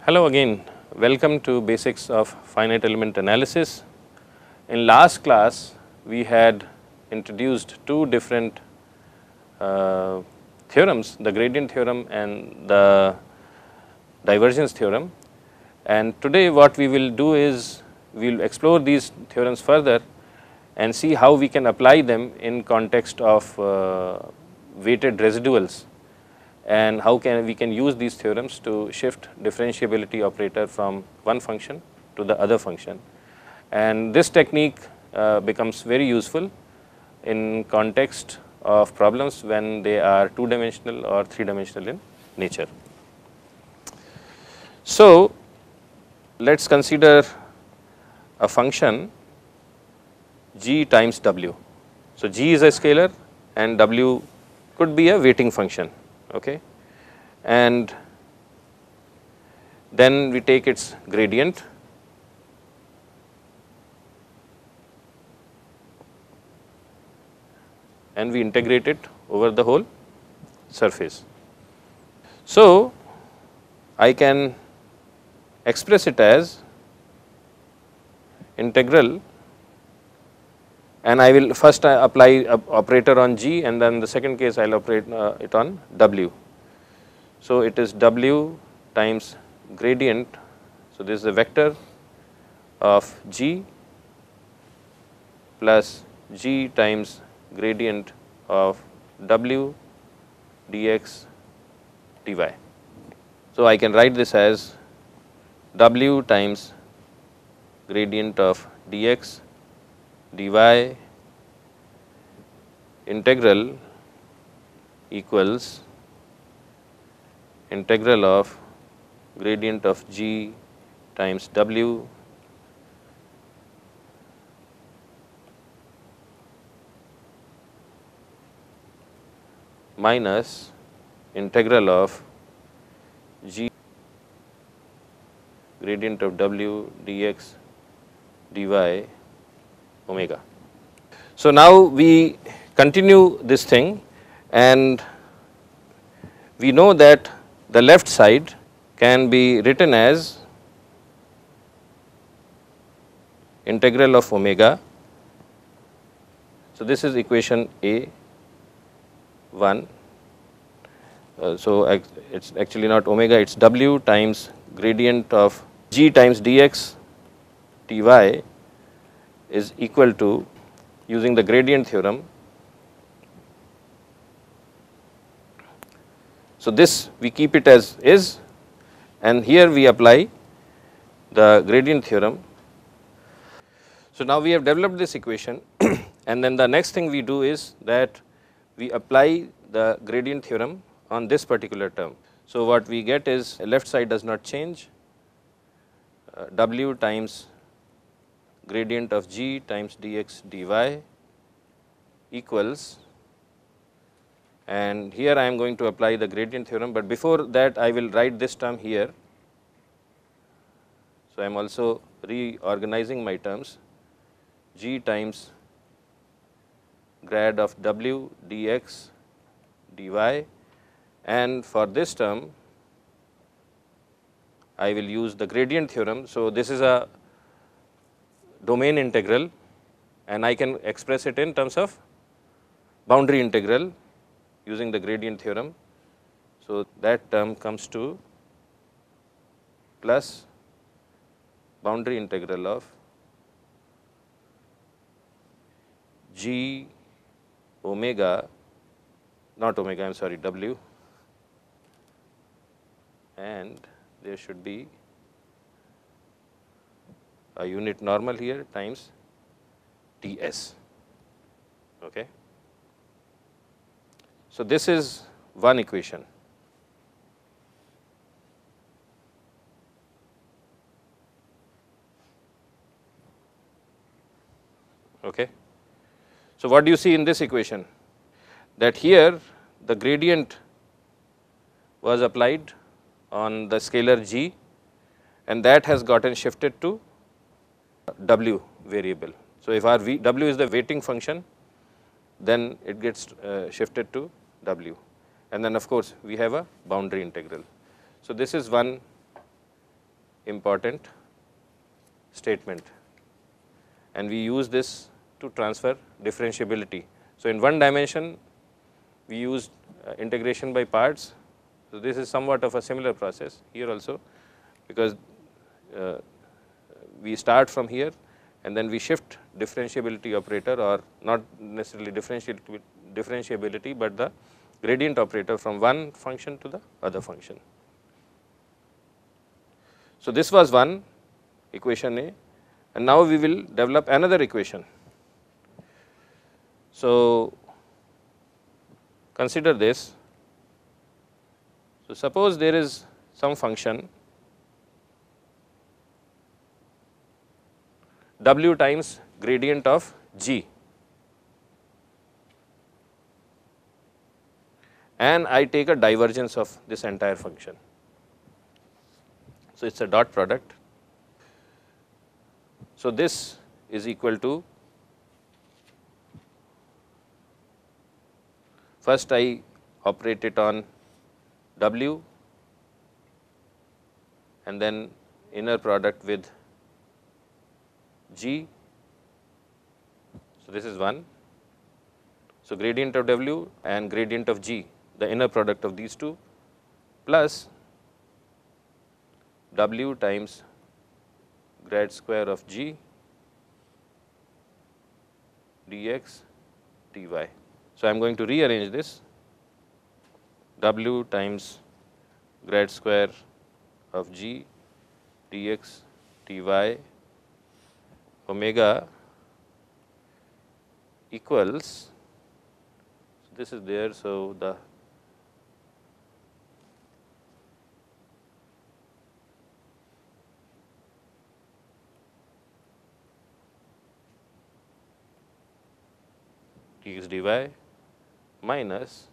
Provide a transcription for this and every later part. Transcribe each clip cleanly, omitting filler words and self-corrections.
Hello again, welcome to Basics of Finite Element Analysis. In last class, we had introduced two different theorems, the gradient theorem and the divergence theorem. And today what we will do is, we will explore these theorems further and see how we can apply them in context of weighted residuals, and how we can use these theorems to shift differentiability operator from one function to the other function. And this technique becomes very useful in context of problems when they are two-dimensional or three-dimensional in nature. So, let us consider a function g times w. So, g is a scalar and w could be a weighting function, okay. And then we take its gradient and we integrate it over the whole surface. So, I can express it as integral, and I will first apply a operator on g, and then the second case I will operate it on w. So, it is w times gradient. So, this is a vector of g plus g times gradient of w dx dy. So, I can write this as w times gradient of dx dy integral equals integral of gradient of g times w minus integral of g gradient of w dx dy omega. So, now we continue this thing, and we know that the left side can be written as integral of omega. So, this is equation A 1. So, it is actually not omega, it is w times gradient of g times dx dy is equal to, using the gradient theorem. So, this we keep it as is, and here we apply the gradient theorem. So, now we have developed this equation and then the next thing we do is that we apply the gradient theorem on this particular term. So, what we get is left side does not change, w times gradient of g times dx dy equals, and here I am going to apply the gradient theorem, but before that I will write this term here. So, I am also reorganizing my terms, g times grad of w dx dy, and for this term I will use the gradient theorem. So, this is a domain integral and I can express it in terms of boundary integral using the gradient theorem. So, that term comes to plus boundary integral of g omega, not omega, I am sorry, w, and there should be a unit normal here times ds. Okay. So, this is one equation. Okay. So, what do you see in this equation? That here the gradient was applied on the scalar g, and that has gotten shifted to w variable. So, if our w is the weighting function, then it gets shifted to w, and then of course, we have a boundary integral. So, this is one important statement, and we use this to transfer differentiability. So, in one dimension we used integration by parts. So, this is somewhat of a similar process here also, because we start from here and then we shift differentiability operator, or not necessarily differentiability, but the gradient operator from one function to the other function. So, this was one equation A, and now we will develop another equation. So, consider this. So, suppose there is some function w times gradient of g, and I take a divergence of this entire function. So, it is a dot product. So, this is equal to, first I operate it on w and then inner product with g. So, this is 1. So, gradient of w and gradient of g, the inner product of these two, plus w times grad square of g dx dy. So, I am going to rearrange this, w times grad square of g dx dy omega equals, so this is there. So, the dx dy minus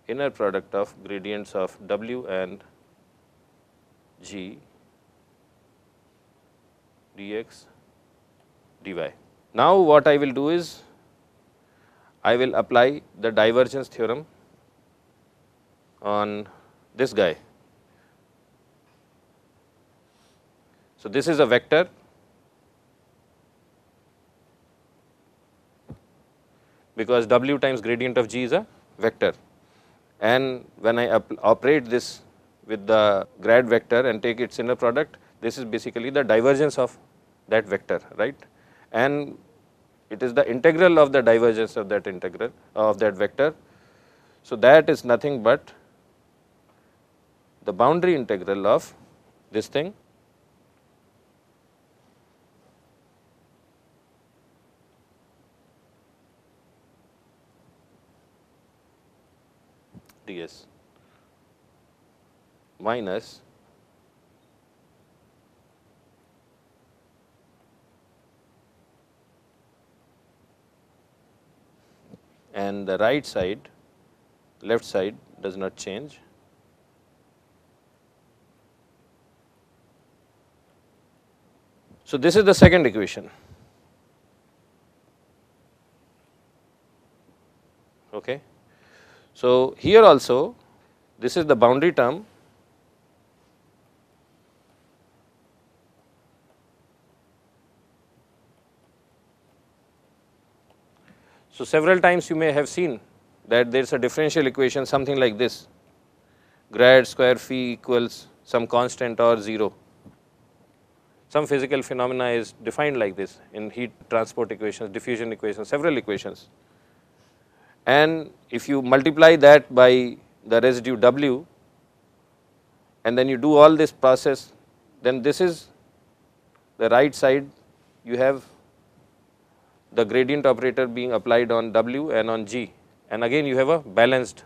inner product of gradients of w and g dx dy. Now, what I will do is I will apply the divergence theorem on this guy. So, this is a vector because w times gradient of g is a vector, and when I operate this with the grad vector and take its inner product, this is basically the divergence of that vector, right, and it is the integral of the divergence of that integral of that vector. So, that is nothing but the boundary integral of this thing ds minus and the right side, left side does not change, so this is the second equation. Okay. So, here also this is the boundary term, so several times you may have seen that there is a differential equation something like this, grad square phi equals some constant or 0. Some physical phenomena is defined like this in heat transport equations, diffusion equations, several equations. And if you multiply that by the residue w and then you do all this process, then this is the right side, you have the gradient operator being applied on w and on g, and again you have a balanced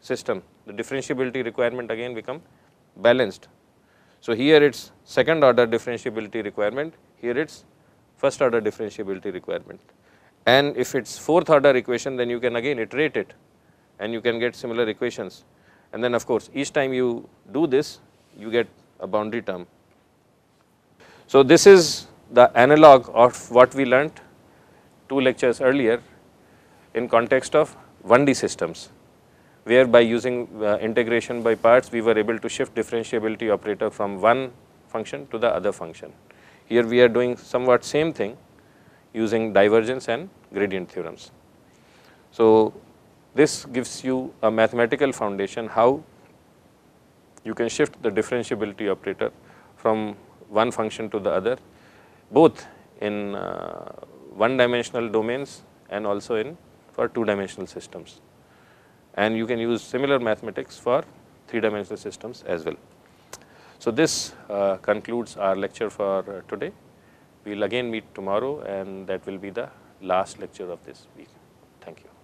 system. The differentiability requirement again become balanced. So, here it is second order differentiability requirement, here it is first order differentiability requirement, and if it is fourth order equation, then you can again iterate it and you can get similar equations, and then of course, each time you do this you get a boundary term. So, this is the analog of what we learnt 2 lectures earlier in context of 1D systems, where by using integration by parts we were able to shift differentiability operator from one function to the other function. Here we are doing somewhat same thing using divergence and gradient theorems. So, this gives you a mathematical foundation how you can shift the differentiability operator from one function to the other, both in one dimensional domains and also in for two dimensional systems. And you can use similar mathematics for three dimensional systems as well. So, this concludes our lecture for today. We will again meet tomorrow, and that will be the last lecture of this week. Thank you.